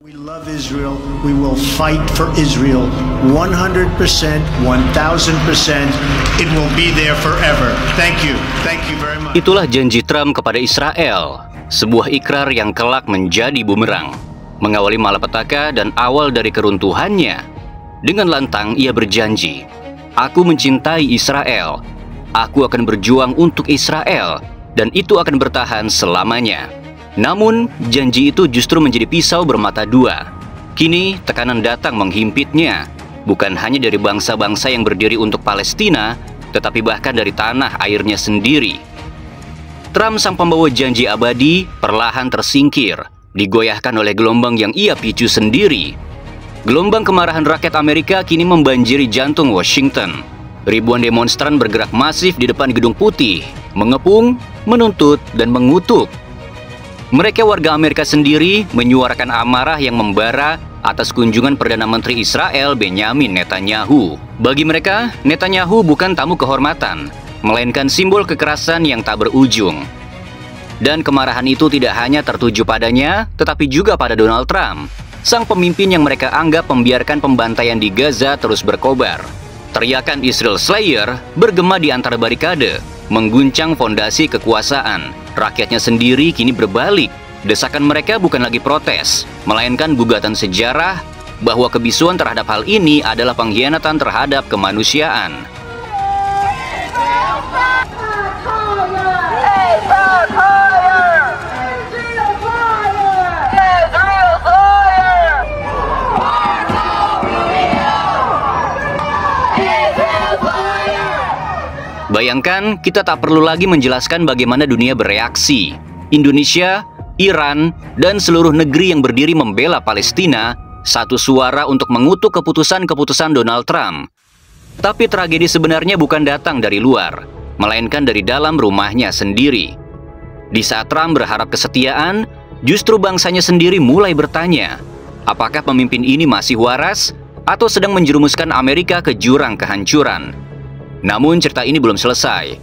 We love Israel. We will fight for Israel 100%, 1000%. It will be there forever. Thank you. Thank you very much. Itulah janji Trump kepada Israel, sebuah ikrar yang kelak menjadi bumerang. Mengawali malapetaka dan awal dari keruntuhannya, dengan lantang ia berjanji, "Aku mencintai Israel. Aku akan berjuang untuk Israel, dan itu akan bertahan selamanya." Namun, janji itu justru menjadi pisau bermata dua. Kini, tekanan datang menghimpitnya, bukan hanya dari bangsa-bangsa yang berdiri untuk Palestina, tetapi bahkan dari tanah airnya sendiri. Trump, sang pembawa janji abadi, perlahan tersingkir, digoyahkan oleh gelombang yang ia picu sendiri. Gelombang kemarahan rakyat Amerika kini membanjiri jantung Washington. Ribuan demonstran bergerak masif di depan Gedung Putih, mengepung, menuntut, dan mengutuk. Mereka warga Amerika sendiri menyuarakan amarah yang membara atas kunjungan Perdana Menteri Israel Benyamin Netanyahu. Bagi mereka, Netanyahu bukan tamu kehormatan, melainkan simbol kekerasan yang tak berujung. Dan kemarahan itu tidak hanya tertuju padanya, tetapi juga pada Donald Trump, sang pemimpin yang mereka anggap membiarkan pembantaian di Gaza terus berkobar. Teriakan Israel Slayer bergema di antara barikade, mengguncang fondasi kekuasaan. Rakyatnya sendiri kini berbalik. Desakan mereka bukan lagi protes, melainkan gugatan sejarah bahwa kebisuan terhadap hal ini adalah pengkhianatan terhadap kemanusiaan. Bayangkan, kita tak perlu lagi menjelaskan bagaimana dunia bereaksi. Indonesia, Iran, dan seluruh negeri yang berdiri membela Palestina satu suara untuk mengutuk keputusan-keputusan Donald Trump. Tapi tragedi sebenarnya bukan datang dari luar, melainkan dari dalam rumahnya sendiri. Di saat Trump berharap kesetiaan, justru bangsanya sendiri mulai bertanya, apakah pemimpin ini masih waras atau sedang menjerumuskan Amerika ke jurang kehancuran? Namun cerita ini belum selesai,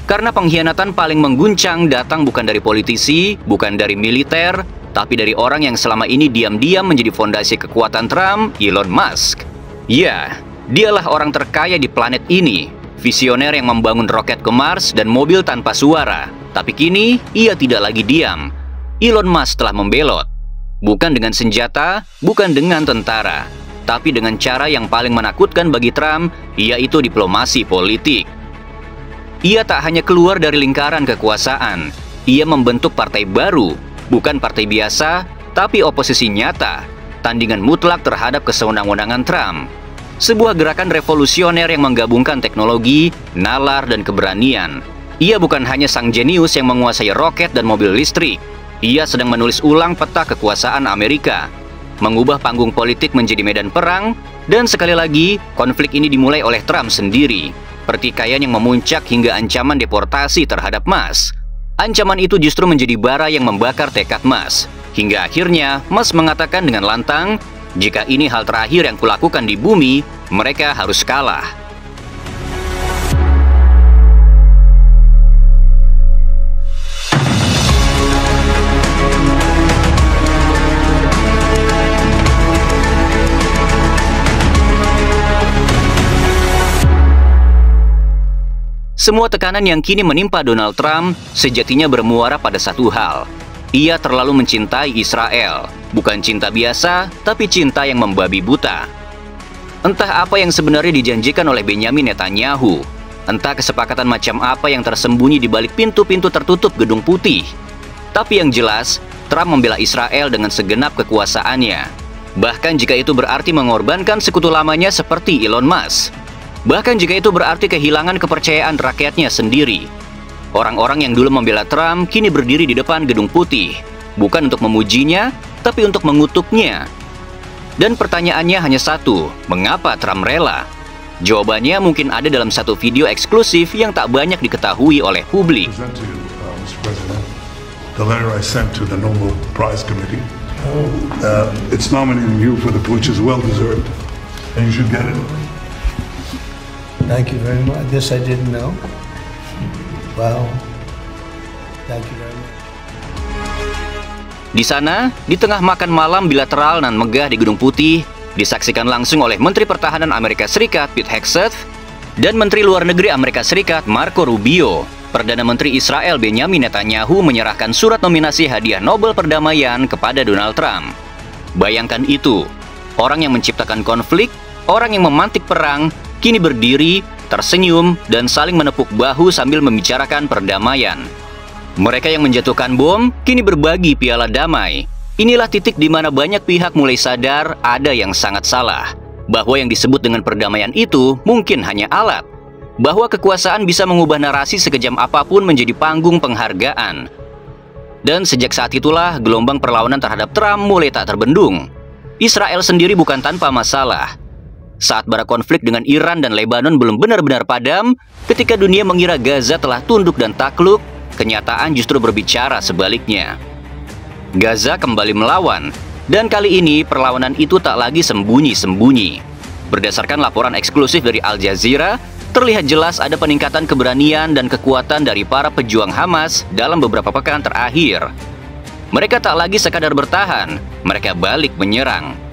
karena pengkhianatan paling mengguncang datang bukan dari politisi, bukan dari militer, tapi dari orang yang selama ini diam-diam menjadi fondasi kekuatan Trump, Elon Musk. Ya, dialah orang terkaya di planet ini, visioner yang membangun roket ke Mars dan mobil tanpa suara. Tapi kini, ia tidak lagi diam. Elon Musk telah membelot, bukan dengan senjata, bukan dengan tentara, tapi dengan cara yang paling menakutkan bagi Trump, yaitu diplomasi politik. Ia tak hanya keluar dari lingkaran kekuasaan, ia membentuk partai baru, bukan partai biasa, tapi oposisi nyata, tandingan mutlak terhadap kesewenang-wenangan Trump. Sebuah gerakan revolusioner yang menggabungkan teknologi, nalar, dan keberanian. Ia bukan hanya sang jenius yang menguasai roket dan mobil listrik, ia sedang menulis ulang peta kekuasaan Amerika, mengubah panggung politik menjadi medan perang, dan sekali lagi, konflik ini dimulai oleh Trump sendiri. Pertikaian yang memuncak hingga ancaman deportasi terhadap Musk. Ancaman itu justru menjadi bara yang membakar tekad Musk. Hingga akhirnya, Musk mengatakan dengan lantang, jika ini hal terakhir yang kulakukan di bumi, mereka harus kalah. Semua tekanan yang kini menimpa Donald Trump sejatinya bermuara pada satu hal. Ia terlalu mencintai Israel. Bukan cinta biasa, tapi cinta yang membabi buta. Entah apa yang sebenarnya dijanjikan oleh Benyamin Netanyahu. Entah kesepakatan macam apa yang tersembunyi di balik pintu-pintu tertutup Gedung Putih. Tapi yang jelas, Trump membela Israel dengan segenap kekuasaannya. Bahkan jika itu berarti mengorbankan sekutu lamanya seperti Elon Musk. Bahkan jika itu berarti kehilangan kepercayaan rakyatnya sendiri. Orang-orang yang dulu membela Trump kini berdiri di depan Gedung Putih, bukan untuk memujinya, tapi untuk mengutuknya. Dan pertanyaannya hanya satu, mengapa Trump rela? Jawabannya mungkin ada dalam satu video eksklusif yang tak banyak diketahui oleh publik. The letter I sent to the Nobel Prize Committee, it's nominating you for which is well deserved, and you should get it. Thank you very much. This I didn't know. Well, thank you very much. Di sana, di tengah makan malam bilateral nan megah di Gedung Putih, disaksikan langsung oleh Menteri Pertahanan Amerika Serikat Pete Hegseth dan Menteri Luar Negeri Amerika Serikat Marco Rubio. Perdana Menteri Israel Benjamin Netanyahu menyerahkan surat nominasi hadiah Nobel Perdamaian kepada Donald Trump. Bayangkan itu, orang yang menciptakan konflik, orang yang memantik perang, kini berdiri, tersenyum, dan saling menepuk bahu sambil membicarakan perdamaian. Mereka yang menjatuhkan bom kini berbagi piala damai. Inilah titik di mana banyak pihak mulai sadar ada yang sangat salah, bahwa yang disebut dengan perdamaian itu mungkin hanya alat, bahwa kekuasaan bisa mengubah narasi sekejam apapun menjadi panggung penghargaan. Dan sejak saat itulah gelombang perlawanan terhadap Trump mulai tak terbendung. Israel sendiri bukan tanpa masalah. Saat bara konflik dengan Iran dan Lebanon belum benar-benar padam, ketika dunia mengira Gaza telah tunduk dan takluk, kenyataan justru berbicara sebaliknya. Gaza kembali melawan, dan kali ini perlawanan itu tak lagi sembunyi-sembunyi. Berdasarkan laporan eksklusif dari Al Jazeera, terlihat jelas ada peningkatan keberanian dan kekuatan dari para pejuang Hamas dalam beberapa pekan terakhir. Mereka tak lagi sekadar bertahan, mereka balik menyerang.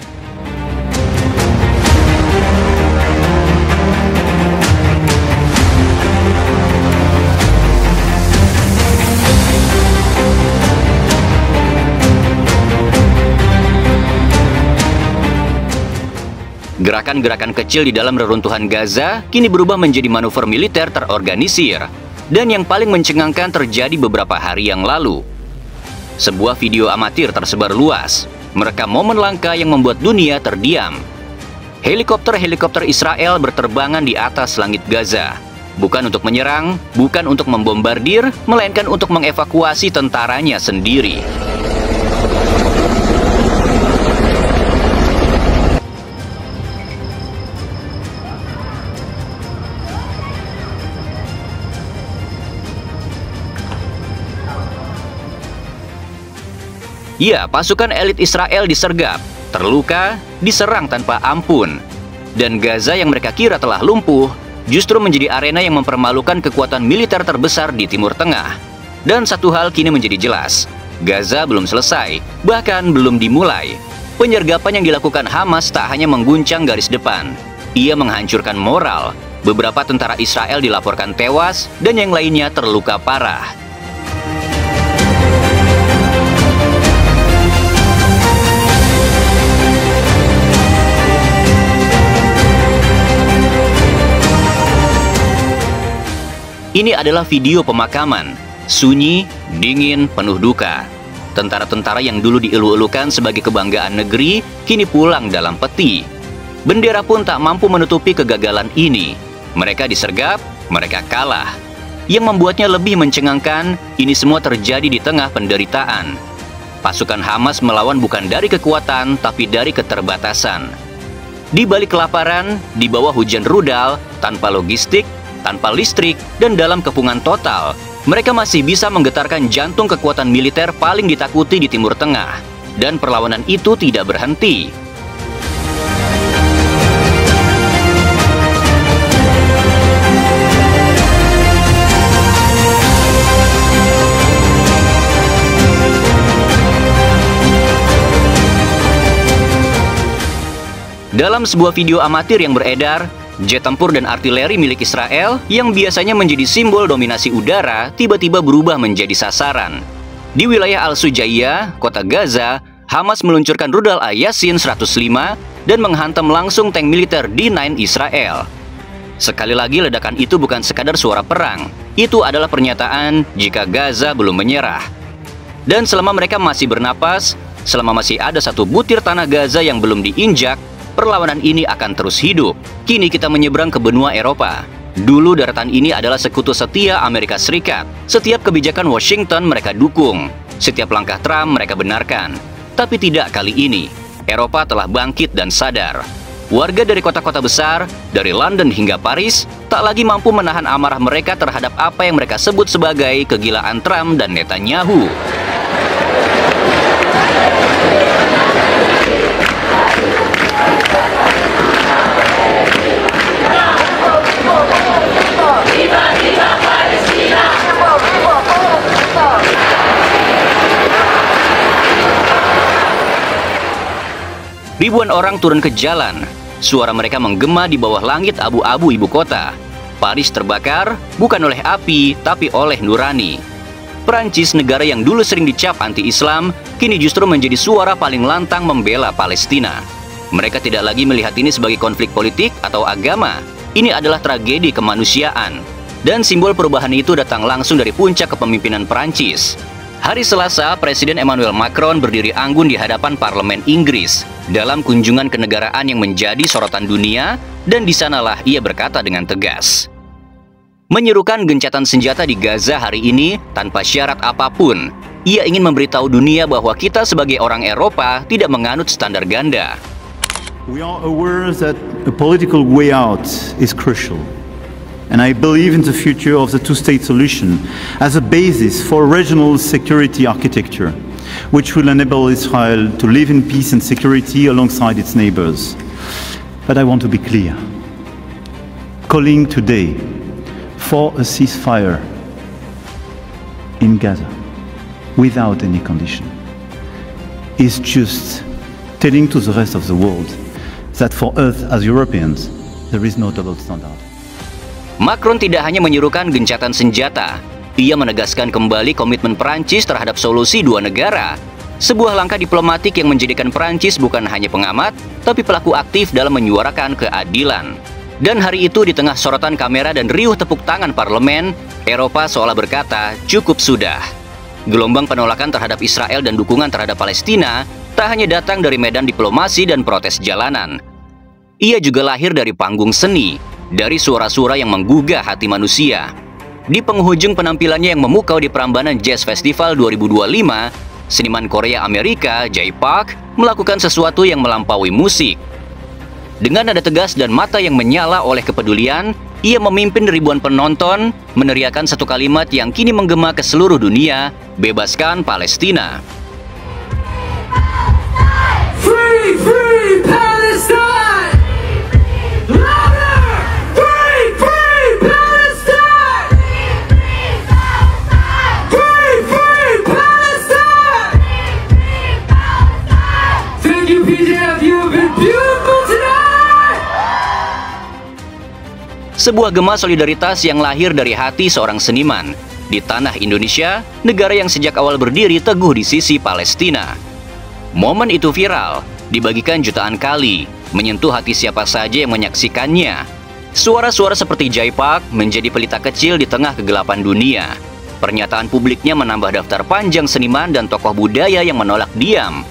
Gerakan-gerakan kecil di dalam reruntuhan Gaza kini berubah menjadi manuver militer terorganisir, dan yang paling mencengangkan terjadi beberapa hari yang lalu. Sebuah video amatir tersebar luas, merekam momen langka yang membuat dunia terdiam. Helikopter-helikopter Israel berterbangan di atas langit Gaza, bukan untuk menyerang, bukan untuk membombardir, melainkan untuk mengevakuasi tentaranya sendiri. Ya, pasukan elit Israel disergap, terluka, diserang tanpa ampun. Dan Gaza yang mereka kira telah lumpuh, justru menjadi arena yang mempermalukan kekuatan militer terbesar di Timur Tengah. Dan satu hal kini menjadi jelas, Gaza belum selesai, bahkan belum dimulai. Penyergapan yang dilakukan Hamas tak hanya mengguncang garis depan, ia menghancurkan moral. Beberapa tentara Israel dilaporkan tewas, dan yang lainnya terluka parah. Ini adalah video pemakaman, sunyi, dingin, penuh duka. Tentara-tentara yang dulu dielu-elukan sebagai kebanggaan negeri, kini pulang dalam peti. Bendera pun tak mampu menutupi kegagalan ini. Mereka disergap, mereka kalah. Yang membuatnya lebih mencengangkan, ini semua terjadi di tengah penderitaan. Pasukan Hamas melawan bukan dari kekuatan, tapi dari keterbatasan. Di balik kelaparan, di bawah hujan rudal, tanpa logistik, tanpa listrik, dan dalam kepungan total, mereka masih bisa menggetarkan jantung kekuatan militer paling ditakuti di Timur Tengah. Dan perlawanan itu tidak berhenti. Dalam sebuah video amatir yang beredar, jet tempur dan artileri milik Israel yang biasanya menjadi simbol dominasi udara tiba-tiba berubah menjadi sasaran. Di wilayah Al-Sujaiyah, kota Gaza, Hamas meluncurkan rudal Yasin 105 dan menghantam langsung tank militer D9 Israel. Sekali lagi ledakan itu bukan sekadar suara perang, itu adalah pernyataan jika Gaza belum menyerah. Dan selama mereka masih bernapas, selama masih ada satu butir tanah Gaza yang belum diinjak, perlawanan ini akan terus hidup. Kini kita menyeberang ke benua Eropa. Dulu daratan ini adalah sekutu setia Amerika Serikat. Setiap kebijakan Washington mereka dukung. Setiap langkah Trump mereka benarkan. Tapi tidak kali ini. Eropa telah bangkit dan sadar. Warga dari kota-kota besar, dari London hingga Paris, tak lagi mampu menahan amarah mereka terhadap apa yang mereka sebut sebagai kegilaan Trump dan Netanyahu. Ribuan orang turun ke jalan. Suara mereka menggema di bawah langit abu-abu ibu kota. Paris terbakar bukan oleh api, tapi oleh nurani. Prancis, negara yang dulu sering dicap anti-Islam, kini justru menjadi suara paling lantang membela Palestina. Mereka tidak lagi melihat ini sebagai konflik politik atau agama. Ini adalah tragedi kemanusiaan. Dan simbol perubahan itu datang langsung dari puncak kepemimpinan Prancis. Hari Selasa, Presiden Emmanuel Macron berdiri anggun di hadapan Parlemen Inggris dalam kunjungan kenegaraan yang menjadi sorotan dunia, dan di sanalah ia berkata dengan tegas. Menyerukan gencatan senjata di Gaza hari ini tanpa syarat apapun, ia ingin memberitahu dunia bahwa kita sebagai orang Eropa tidak menganut standar ganda. We are aware that a political way out is crucial. And I believe in the future of the two-state solution as a basis for regional security architecture, which will enable Israel to live in peace and security alongside its neighbors. But I want to be clear. Calling today for a ceasefire in Gaza without any condition is just telling to the rest of the world that for us as Europeans, there is no double standard. Macron tidak hanya menyerukan gencatan senjata, ia menegaskan kembali komitmen Prancis terhadap solusi dua negara. Sebuah langkah diplomatik yang menjadikan Prancis bukan hanya pengamat, tapi pelaku aktif dalam menyuarakan keadilan. Dan hari itu di tengah sorotan kamera dan riuh tepuk tangan parlemen, Eropa seolah berkata, cukup sudah. Gelombang penolakan terhadap Israel dan dukungan terhadap Palestina tak hanya datang dari medan diplomasi dan protes jalanan. Ia juga lahir dari panggung seni, dari suara-suara yang menggugah hati manusia. Di penghujung penampilannya yang memukau di Prambanan Jazz Festival 2025, seniman Korea Amerika, Jay Park, melakukan sesuatu yang melampaui musik. Dengan nada tegas dan mata yang menyala oleh kepedulian, ia memimpin ribuan penonton, meneriakkan satu kalimat yang kini menggema ke seluruh dunia, bebaskan Palestina. Free, free Palestine! Sebuah gema solidaritas yang lahir dari hati seorang seniman di tanah Indonesia, negara yang sejak awal berdiri teguh di sisi Palestina. Momen itu viral, dibagikan jutaan kali, menyentuh hati siapa saja yang menyaksikannya. Suara-suara seperti Jay Park menjadi pelita kecil di tengah kegelapan dunia. Pernyataan publiknya menambah daftar panjang seniman dan tokoh budaya yang menolak diam.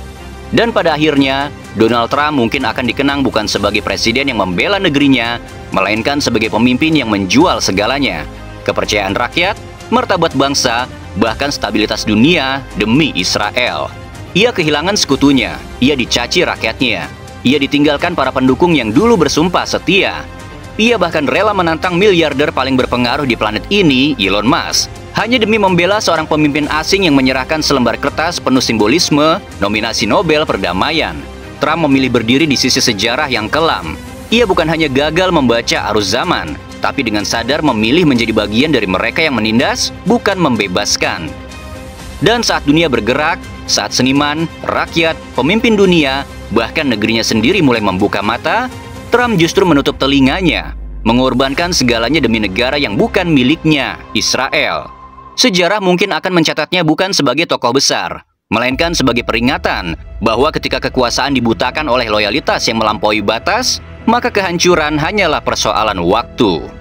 Dan pada akhirnya, Donald Trump mungkin akan dikenang bukan sebagai presiden yang membela negerinya, melainkan sebagai pemimpin yang menjual segalanya. Kepercayaan rakyat, martabat bangsa, bahkan stabilitas dunia demi Israel. Ia kehilangan sekutunya, ia dicaci rakyatnya. Ia ditinggalkan para pendukung yang dulu bersumpah setia. Ia bahkan rela menantang miliarder paling berpengaruh di planet ini, Elon Musk, hanya demi membela seorang pemimpin asing yang menyerahkan selembar kertas penuh simbolisme nominasi Nobel Perdamaian. Trump memilih berdiri di sisi sejarah yang kelam. Ia bukan hanya gagal membaca arus zaman, tapi dengan sadar memilih menjadi bagian dari mereka yang menindas, bukan membebaskan. Dan saat dunia bergerak, saat seniman, rakyat, pemimpin dunia, bahkan negerinya sendiri mulai membuka mata, Trump justru menutup telinganya, mengorbankan segalanya demi negara yang bukan miliknya, Israel. Sejarah mungkin akan mencatatnya bukan sebagai tokoh besar, melainkan sebagai peringatan bahwa ketika kekuasaan dibutakan oleh loyalitas yang melampaui batas, maka kehancuran hanyalah persoalan waktu.